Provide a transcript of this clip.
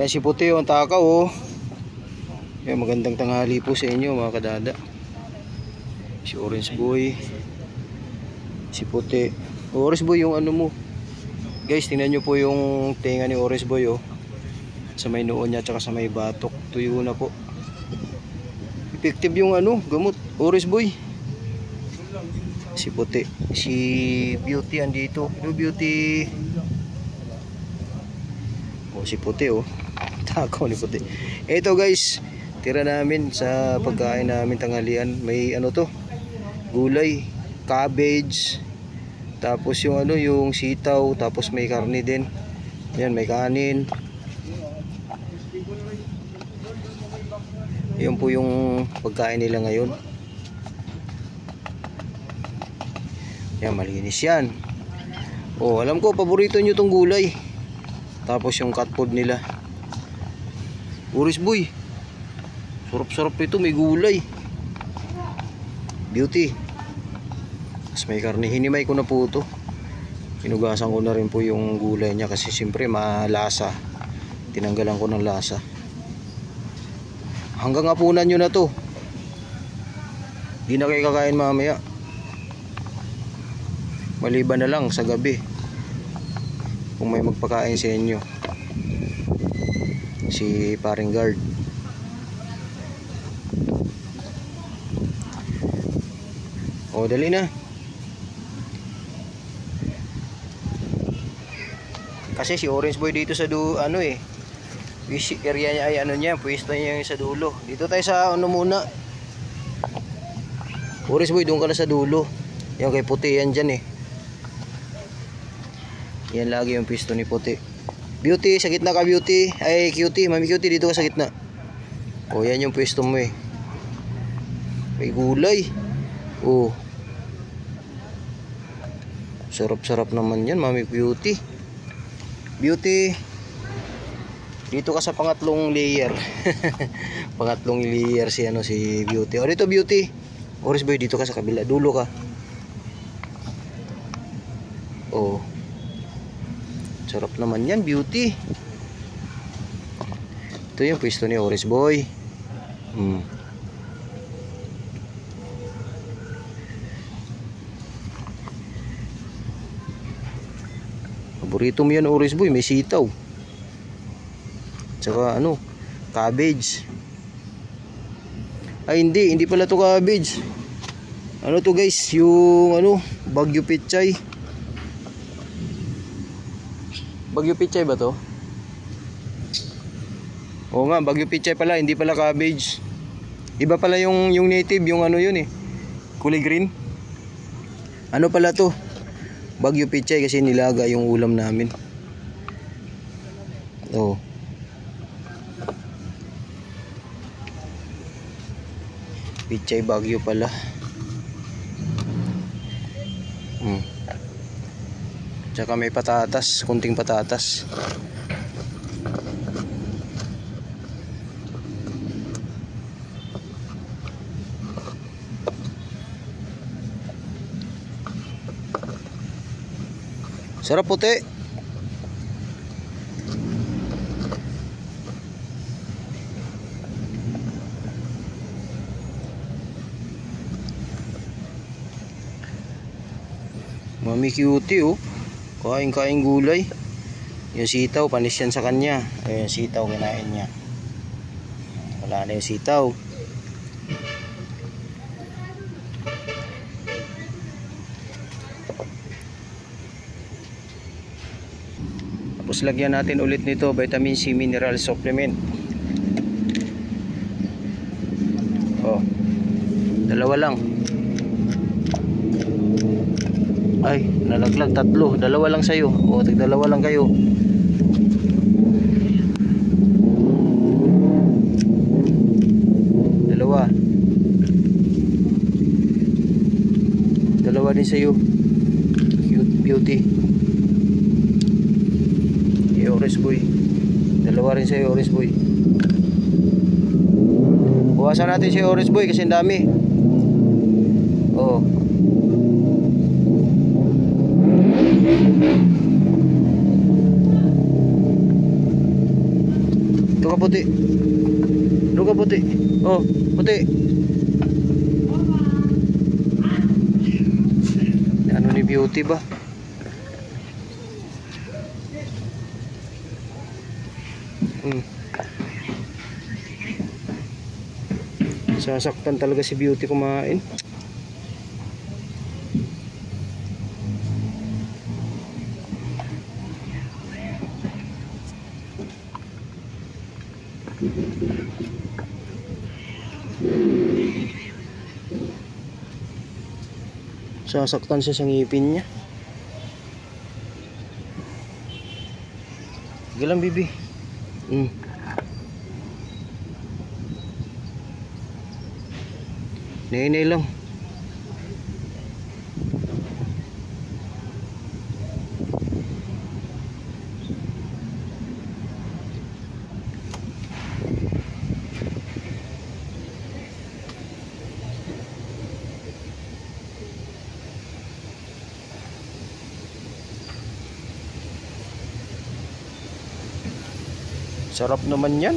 Ayan si Puti ang takaw oh. Ayan, magandang tanghali po sa inyo mga kadada. Si Orange Boy, si Puti. Orange Boy yung ano mo. Guys, tingnan nyo po yung tenga ni Orange Boy oh. Sa may noon niya tsaka sa may batok. Tuyo na po. Effective yung ano, gamot. Orange Boy. Si Puti. Si Beauty andito. Hello Beauty. Oh, si Puti oh. Takaw ni Puti. Ito guys, tira namin sa pagkain namin tanghalian. May ano to, gulay, cabbage, tapos yung ano, yung sitaw, tapos may karne din. Yan, may kanin. Yan po yung pagkain nila ngayon. Yan, malinis yan. Oh, alam ko paborito nyo tong gulay. Tapos yung cat food nila. Orange Boy, sarap-sarap ito, may gulay. Beauty. Tapos may karne, hinimay ko na po ito. Hinugasan ko na rin po yung gulay niya kasi siyempre malasa. Tinanggalan ko ng lasa. Hanggang hapunan nyo na to. Di na kayo kakain mamaya. Maliban na lang sa gabi kung may magpakain sa inyo. Si paring guard. O dali na. Kasi si Orange Boy dito sa ano eh, area niya ay ano niya, pwesto niya yung sa dulo. Dito tayo sa ano muna. Orange Boy, doon ka na sa dulo. Yung kay Puti yan dyan eh. Yan lagi yung pwesto ni Puti. Beauty, sa gitna ka Beauty. Ay Cutie, Mami Cutie, dito ka sa gitna. O yan yung pwesto mo eh. May gulay. O sarap-sarap naman yan Mami Cutie. Beauty, dito ka sa pangatlong layer. Pangatlong layer si ano, si Beauty. O dito Beauty. Orange Boy, dito ka sa kabila, dulo ka. O sarap naman yan Beauty. Ito yung pwesto ni Orange Boy. Paborito mo yan Orange Boy, may sitaw. Tsaka ano, cabbage. Ay hindi pala to cabbage. Ano to guys, yung ano, Bagyo Pechay. Bagyo Pechay ba to? Oo nga, Bagyo Pechay pala, hindi pala cabbage. Iba pala yung native, yung ano yun eh, kulay green. Ano pala to? Bagyo Pechay kasi nilaga yung ulam namin. Oh. Pechay Bagyo pala. Tsaka may patatas, kunting patatas. Sarap Puti. Mami Cutie oh. Kain-kain gulay. Yung sitaw, panis yan sa kanya. Yung sitaw, kinain niya. Wala na yung sitaw. Tapos lagyan natin ulit nito vitamin C mineral supplement. Oh, dalawa lang. Ay, nalaglag tatlo. Dalawa lang sa'yo. O, tig-dalawa lang kayo. Dalawa. Dalawa din sa'yo. Cute Beauty. Orange Boy. Dalawa rin sa'yo Orange Boy. Buwasan natin si Orange Boy kasi ang dami. Oh. Ito ka puti. Ito ka puti. Oh, puti. Ano ni Beauty ba? Sasaktan talaga si Beauty kumain. Sasaktan siya sa ngipin niya. Sige lang, bibi. Nay lang. Sarap naman yan.